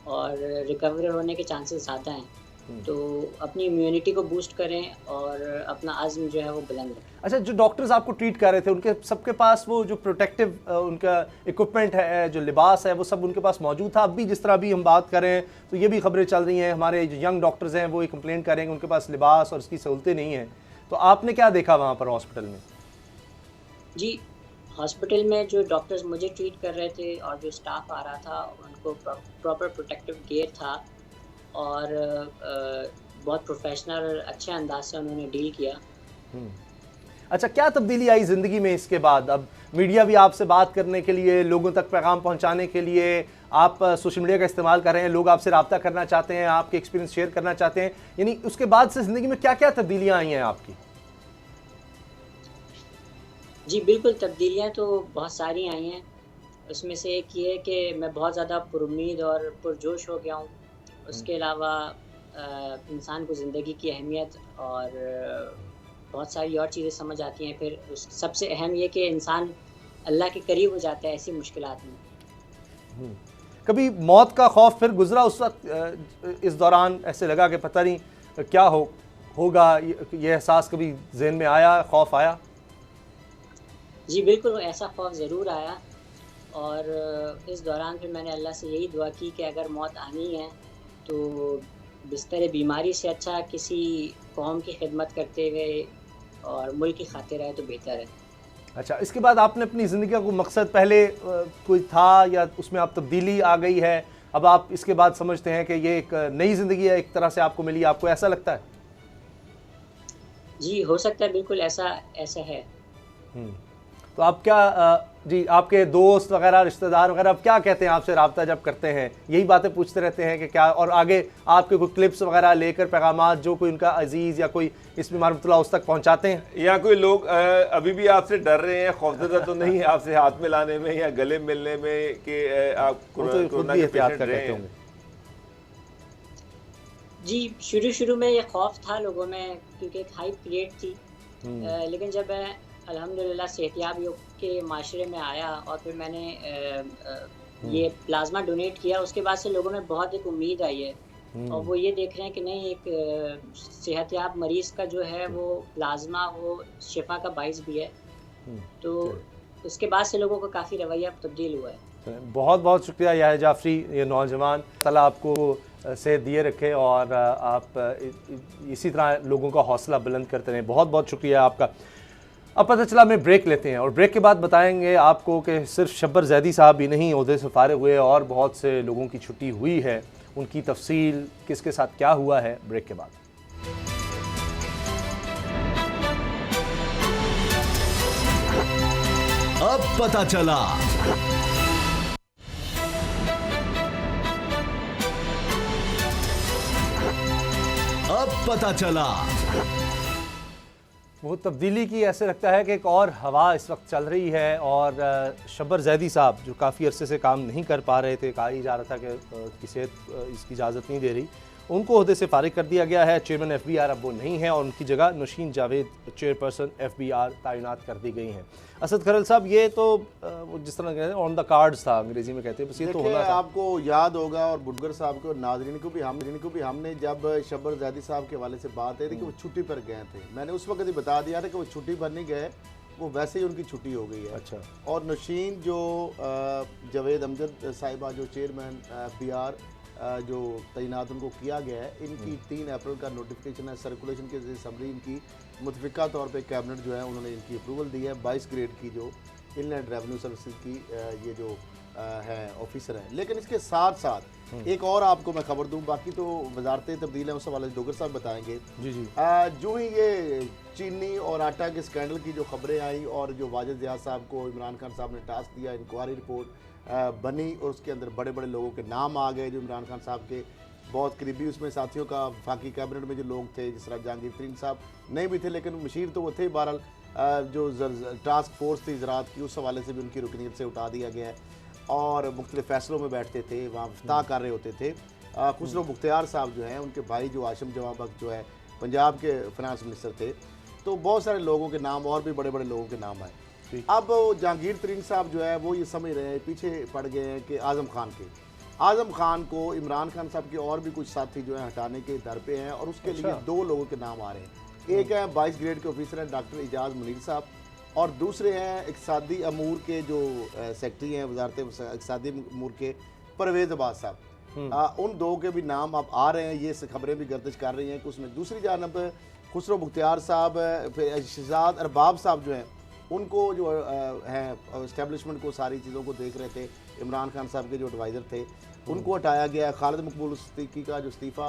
और रिकवर होने के चांसेस ज़्यादा हैं। तो अपनी इम्यूनिटी को बूस्ट करें और अपना अज़्म जो है वो बुलंद रखें। अच्छा, जो डॉक्टर्स आपको ट्रीट कर रहे थे उनके सबके पास वो जो प्रोटेक्टिव उनका इक्विपमेंट है, जो लिबास है, वो सब उनके पास मौजूद था? अभी जिस तरह अभी हम बात करें तो ये भी खबरें चल रही हैं, हमारे जो यंग डॉक्टर्स हैं वो ये कंप्लेंट करेंगे उनके पास लिबास और इसकी सहूलतें नहीं हैं। तो आपने क्या देखा वहाँ पर हॉस्पिटल में? जी, हॉस्पिटल में जो डॉक्टर्स मुझे ट्रीट कर रहे थे और जो स्टाफ आ रहा था उनको प्रॉपर प्रोटेक्टिव गियर था और बहुत प्रोफेशनल और अच्छे अंदाज से उन्होंने डील किया। अच्छा, क्या तब्दीली आई ज़िंदगी में इसके बाद? अब मीडिया भी आपसे बात करने के लिए, लोगों तक पैगाम पहुंचाने के लिए आप सोशल मीडिया का इस्तेमाल कर रहे हैं, लोग आपसे रब्ता करना चाहते हैं, आपके एक्सपीरियंस शेयर करना चाहते हैं, यानी उसके बाद से ज़िंदगी में क्या क्या तब्दीलियाँ आई हैं आपकी? जी बिल्कुल, तब्दीलियाँ तो बहुत सारी आई हैं। उसमें से एक ये है कि मैं बहुत ज़्यादा पुरुम्मीद और पुरजोश हो गया हूँ। उसके अलावा इंसान को ज़िंदगी की अहमियत और बहुत सारी और चीज़ें समझ आती हैं। फिर सबसे अहम ये कि इंसान अल्लाह के करीब हो जाता है ऐसी मुश्किलात में। कभी मौत का खौफ फिर गुजरा उस वक्त, इस दौरान ऐसे लगा कि पता नहीं क्या होगा, ये एहसास कभी ज़हन में आया, खौफ आया? जी बिल्कुल, ऐसा खौफ ज़रूर आया और इस दौरान फिर मैंने अल्लाह से यही दुआ की कि अगर मौत आनी है तो बिस्तर बीमारी से अच्छा किसी कौम की खिदमत करते हुए और मुल्क की खातिर आए तो बेहतर है। अच्छा, इसके बाद आपने अपनी ज़िंदगी का कोई मकसद पहले कोई था या उसमें आप तब्दीली आ गई है, अब आप इसके बाद समझते हैं कि ये एक नई ज़िंदगी है, एक तरह से आपको मिली, आपको ऐसा लगता है? जी हो सकता है, बिल्कुल ऐसा है। तो आप क्या जी, आपके दोस्त वगैरह, रिश्तेदार वगैरह अब क्या कहते हैं आपसे रब्ता जब करते हैं? यही बातें पूछते रहते हैं कि क्या, और आगे आपके कोई क्लिप्स वगैरह लेकर पैगामात जो कोई उनका अजीज़ या कोई इस बीमार मुब्तला उस तक पहुंचाते हैं? या कोई लोग अभी भी आपसे डर रहे हैं, खौफजदा तो नहीं है आपसे हाथ मिलाने में या गले मिलने में कि आप कोरोना के पेशेंट रहे हैं? जी शुरू में ये खौफ था लोगों में क्योंकि एक हाइप क्रिएट थी, लेकिन जब मैं अल्हम्दुलिल्लाह सेहतियाब के माशरे में आया और फिर मैंने ये प्लाज्मा डोनेट किया, उसके बाद से लोगों में बहुत एक उम्मीद आई है और वो ये देख रहे हैं कि नहीं, एक सेहतियाब मरीज़ का जो है वो प्लाज्मा वो शिफा का बाइस भी है। तो उसके बाद से लोगों का काफ़ी रवैया तब्दील हुआ है। बहुत बहुत शुक्रिया याहिया जाफरी, ये नौजवान, अल्लाह आपको सेहत दिए रखे और आप इसी तरह लोगों का हौसला बुलंद करते रहें। बहुत बहुत शुक्रिया आपका। अब पता चला में ब्रेक लेते हैं और ब्रेक के बाद बताएंगे आपको कि सिर्फ शब्बर जैदी साहब ही नहीं ओहदे से फारिग हुए और बहुत से लोगों की छुट्टी हुई है, उनकी तफसील किसके साथ क्या हुआ है, ब्रेक के बाद। अब पता चला। अब पता चला। वो तब्दीली की ऐसे लगता है कि एक और हवा इस वक्त चल रही है और शब्बर जैदी साहब जो काफ़ी अरसे से काम नहीं कर पा रहे थे, कहा ही जा रहा था कि उसकी सेहत इसकी इजाज़त नहीं दे रही, उनको ओहदे से फारिग कर दिया गया है। चेयरमैन FBI अब वो नहीं है और उनकी जगह नौशीन जावेद चेयरपर्सन FBI तैनात कर दी गई हैं। असद खरल साहब, ये तो वो जिस तरह कहते हैं ऑन द कार्ड्स था, अंग्रेजी में कहते हैं, बस ये तो होना था। आपको याद होगा और बुडगर साहब को, नाजरीन को भी हमने जब शब्बर ज़ैदी साहब के हवाले से बात आई थी कि वो छुट्टी पर गए थे, मैंने उस वक्त ही बता दिया था कि वो छुट्टी पर नहीं गए, वो वैसे ही उनकी छुट्टी हो गई है। अच्छा। और नौशीन जो जावेद अमजद साहिबा जो चेयरमैन FBI जो तैनात उनको किया गया है, इनकी 3 अप्रैल का नोटिफिकेशन है, सर्कुलेशन के समरी इनकी मुतफिका तौर पे कैबिनेट जो है उन्होंने इनकी अप्रूवल दी है। 22 ग्रेड की जो इनलैंड रेवेन्यू सर्विसेज की ये जो है ऑफिसर है। लेकिन इसके साथ साथ एक और आपको मैं खबर दूं, बाकी तो वजारतें तब्दील हैं, उस हवाले से डोगर साहब बताएंगे। जी जी। जो ही ये चीनी और आटा के स्कैंडल की जो खबरें आई और जो वाजिद जियाद साहब को इमरान खान साहब ने टास्क दिया, इंक्वायरी रिपोर्ट बनी और उसके अंदर बड़े बड़े लोगों के नाम आ गए जो इमरान खान साहब के बहुत करीबी उसमें साथियों का, वफाकी कैबिनेट में जो लोग थे जिस तरह जहांगीर तरीन साहब नहीं भी थे लेकिन मशीर तो वो थे। बहरहाल जो टास्क फोर्स थी ज़राअत की, उस हवाले से भी उनकी रुकनीत से उठा दिया गया है और मुख्तलिफ फैसलों में बैठते थे, वहाँ इफ्ताह कर रहे होते थे। खुसरो मुख्तियार साहब जो हैं, उनके भाई जो आशम जवां बख्श जो है पंजाब के फाइनेंस मिनिस्टर थे। तो बहुत सारे लोगों के नाम और भी बड़े बड़े लोगों के नाम आए। अब जहांगीर तरीन साहब जो है वो ये समझ रहे हैं, पीछे पड़ गए हैं कि आज़म खान को इमरान खान साहब के और भी कुछ साथी जो है हटाने के दर पे हैं और उसके लिए 2 लोगों के नाम आ रहे हैं। एक है 22 ग्रेड के ऑफिसर हैं डॉक्टर इजाज़ मुनीर साहब और दूसरे हैं इक़्तिसादी अमूर के जो सेक्रेटरी हैं वजारत इक़्तिसादी अमूर के परवेज़ अब्बास साहब। उन 2 के भी नाम अब आ रहे हैं, ये खबरें भी गर्दिश कर रही हैं कि उसमें दूसरी जानब खुसरो मुख्तियार साहब, फिर शहजाद अरबाब साहब जो हैं उनको जो हैं इस्टेब्लिशमेंट को सारी चीज़ों को देख रहे थे, इमरान खान साहब के जो एडवाइज़र थे उनको हटाया गया। खालिद मकबूल सिद्दीकी का जो इस्तीफ़ा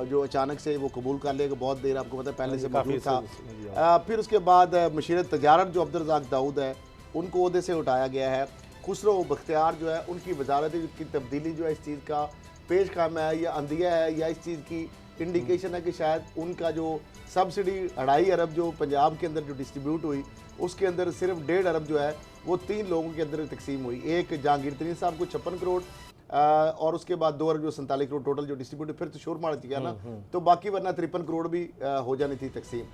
जो अचानक से वो कबूल कर लिया, बहुत देर आपको पता है पहले से मौजूद था। फिर उसके बाद मशीर तजारत जो अब्दुर्रज़ाक दाऊद है उनको ओहदे से उठाया गया है। खुसरो बख्तियार जो है उनकी वजारत की तब्दीली जो है इस चीज़ का पेश काम है या अंदिया है या इस चीज़ की इंडिकेशन है कि शायद उनका जो सब्सिडी 2.5 अरब जो पंजाब के अंदर जो डिस्ट्रीब्यूट हुई उसके अंदर सिर्फ 1.5 अरब जो है वो 3 लोगों के अंदर तकसीम हुई। एक जहांगीर तरीन साहब को 56 करोड़ और उसके बाद 2 अरब जो 47 करोड़ टोटल जो डिस्ट्रीब्यूट, फिर तो शोर मार गया ना, तो बाकी वरना 53 करोड़ भी हो जानी थी तकसीम।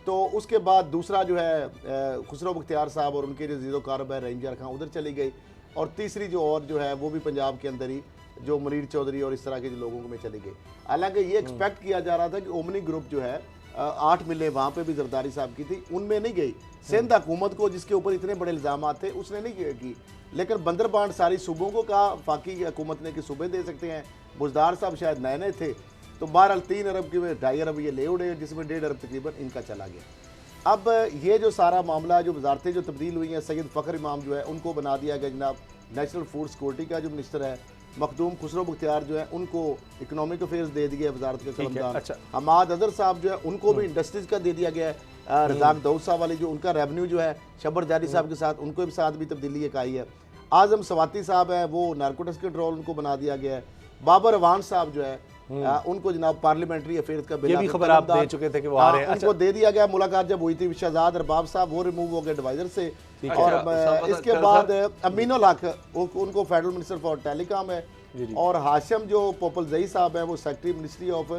तो उसके बाद दूसरा जो है खुसरो मुख्तियार साहब और उनके जो जीरो कारब है रेंजर खां उधर चली गई और तीसरी जो और जो है वो भी पंजाब के अंदर ही जो मनीर चौधरी और इस तरह के जो लोगों में चली गई। हालांकि ये एक्सपेक्ट किया जा रहा था कि ओमनी ग्रुप जो है 8 मिलें वहाँ पे भी जरदारी साहब की थी, उनमें नहीं गई। सिंध हुकूमत को जिसके ऊपर इतने बड़े इल्ज़ाम थे उसने नहीं की, लेकिन बंदर बांट सारी सूबों को कहा फाकी हुकूमत ने कि सूबे दे सकते हैं। बुजदार साहब शायद नए नए थे, तो बहरहाल 3 अरब के 2.5 अरब ये ले उड़े जिसमें 1.5 अरब तकरीबन इनका चला गया। अब ये जो सारा मामला जो वजारतें जो तब्दील हुई हैं, सैयद फ़खर इमाम जो है उनको बना दिया गया जनाब नेशनल फूड सिक्योरिटी का जो मिनिस्टर है। मखदूम खुसरो मुख्तियार जो है उनको इकोनॉमिक अफेयर्स दे दिया वजारत के कलमदान। अच्छा। हमाद अदर साहब जो है उनको भी इंडस्ट्रीज का दे दिया गया है। रज़ाक दाऊद साहब वाली जो उनका रेवेन्यू जो है शब्बर ज़ैदी साहब के साथ उनको भी साथ भी तब्दीली एक आई है। आज़म सवाती साहब है वो नारकोटिक्स कंट्रोल उनको बना दिया गया है। बाबर अवान साहब जो है उनको जनाब पार्लियामेंट्री अफेयर्स का बिल, ये भी खबर आप दे चुके थे कि वो आ रहे हैं। उनको दे दिया गया। मुलाकात जब हुई थी शहजाद अरबाब साहब वो रिमूव हो गए एडवाइजर से और इसके बाद अमीनुल हक उनको फेडरल मिनिस्टर फॉर टेलीकॉम है और हाशिम जो पोपल जई साहब है वो secretary ministry of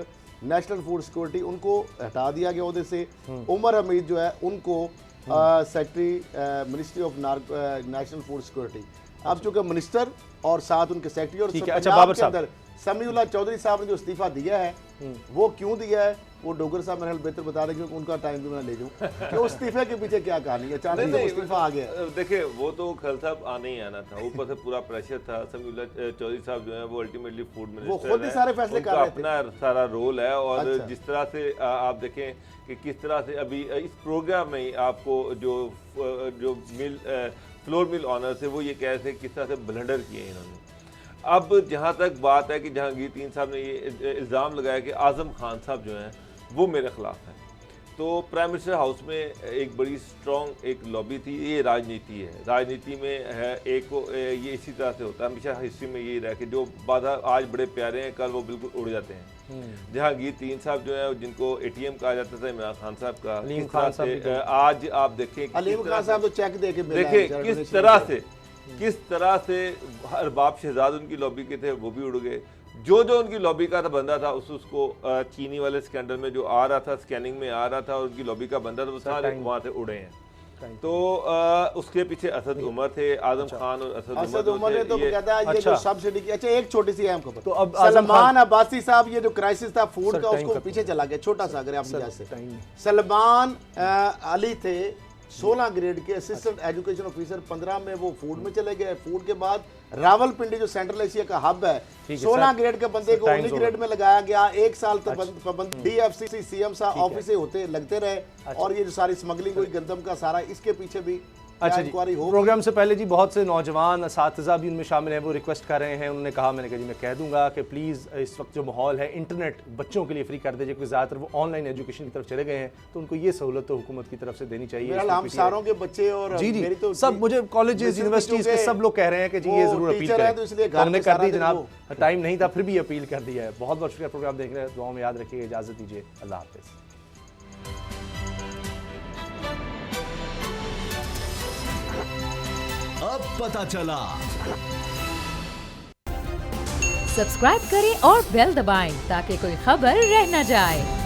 national food security उनको हटा दिया गया उधर से। उमर हमीद जो है उनको secretary ministry of national food security. अब चूंकि मिनिस्टर और साथ उनके सेक्रेटरी और पंजाब के अंदर समीउल्लाह चौधरी साहब ने जो इस्तीफा दिया है वो क्यों दिया है वो डोगर साहब मेरे बेहतर बता रहे क्योंकि उनका टाइम भी मैं ले जाऊँ कि उस इस्तीफे के पीछे क्या कहानी है, अचानक इस्तीफा आ गया। देखिए वो तो खल साहब आने ही आना था, ऊपर से पूरा प्रेशर था। समीउल्लाह चौधरी साहब जो है वो अल्टीमेटली फूड मिनिस्टर, वो खुद ही सारे फैसले कर रहे थे, अपना सारा रोल है। और जिस तरह से आप देखें कि किस तरह से अभी इस प्रोग्राम में आपको जो मिल फ्लोर मिल ऑनर थे वो ये कह रहे थे किस तरह से ब्लंडर किए इन्होंने। अब जहाँ तक बात है कि जहांगीर तरीन साहब ने ये इल्ज़ाम लगाया कि आज़म खान साहब जो हैं वो मेरे ख़िलाफ़ हैं, तो प्राइम मिनिस्टर हाउस में एक बड़ी स्ट्रॉन्ग एक लॉबी थी। ये राजनीति है, राजनीति में है एक ये इसी तरह से होता है, हमेशा हिस्ट्री में यही रहा कि जो बाधा आज बड़े प्यारे हैं कल वो बिल्कुल उड़ जाते हैं। जहांगीर तरीन साहब जो है जिनको ATM कहा जाता था इमरान खान साहब का, अलीम खान साहब आज आप देखें अलीम खान साहब तो चेक देखें किस तरह से अरबाब शहजाद उनकी लॉबी के थे वो भी उड़ गए। जो जो उनकी लॉबी का बंदा था उसको चीनी वाले स्कैंडल में जो आ रहा था, स्कैनिंग में आ रहा था और उनकी लॉबी का बंदा था, वो सारे वहाँ से उड़े हैं। तो उसके पीछे असद उमर थे, आजम खान और असद उमर ने तो कहता है ये जो सब्सिडी की। अच्छा, एक छोटी सी अहम खबर, तो अब सलमान अब्बासी साहब, ये जो क्राइसिस था फूड का, उसको पीछे चला गया। छोटा सा अगर आप से सलमान अली थे 16 ग्रेड के असिस्टेंट एजुकेशन ऑफिसर, 15 में वो फूड में चले गए। फूड के बाद रावलपिंडी जो सेंट्रल एशिया का हब है, 16 ग्रेड के बंदे को 19 ग्रेड में लगाया गया। 1 साल तक DFCC CM सा ऑफिस होते लगते रहे। और ये जो सारी स्मगलिंग हुई गंदम का सारा, इसके पीछे भी अच्छा जी। प्रोग्राम से पहले जी बहुत से नौजवान असातिज़ा भी उनमें शामिल हैं, वो रिक्वेस्ट कर रहे हैं। उन्होंने कहा, मैंने कहा जी मैं कह दूंगा कि प्लीज़ इस वक्त जो माहौल है इंटरनेट बच्चों के लिए फ्री कर दीजिए, क्योंकि ज़्यादातर वो ऑनलाइन एजुकेशन की तरफ चले गए हैं, तो उनको ये सहूलत तो हुकूमत की तरफ से देनी चाहिए। हम सारों के बच्चे और जी जी तो सब, मुझे कॉलेजेस यूनिवर्सिटीज़ के सब लोग कह रहे हैं कि जी ये ज़रूर अपील करें, तो इसलिए हमने कर दी जनाब, टाइम नहीं था फिर भी अपील कर दिया है। बहुत बहुत शुक्रिया प्रोग्राम देखने का, दुआओं में याद रखिएगा। इजाज़त दीजिए, अल्लाह हाफ़िज़। अब पता चला। सब्सक्राइब करें और बेल दबाएं ताकि कोई खबर रह न जाए।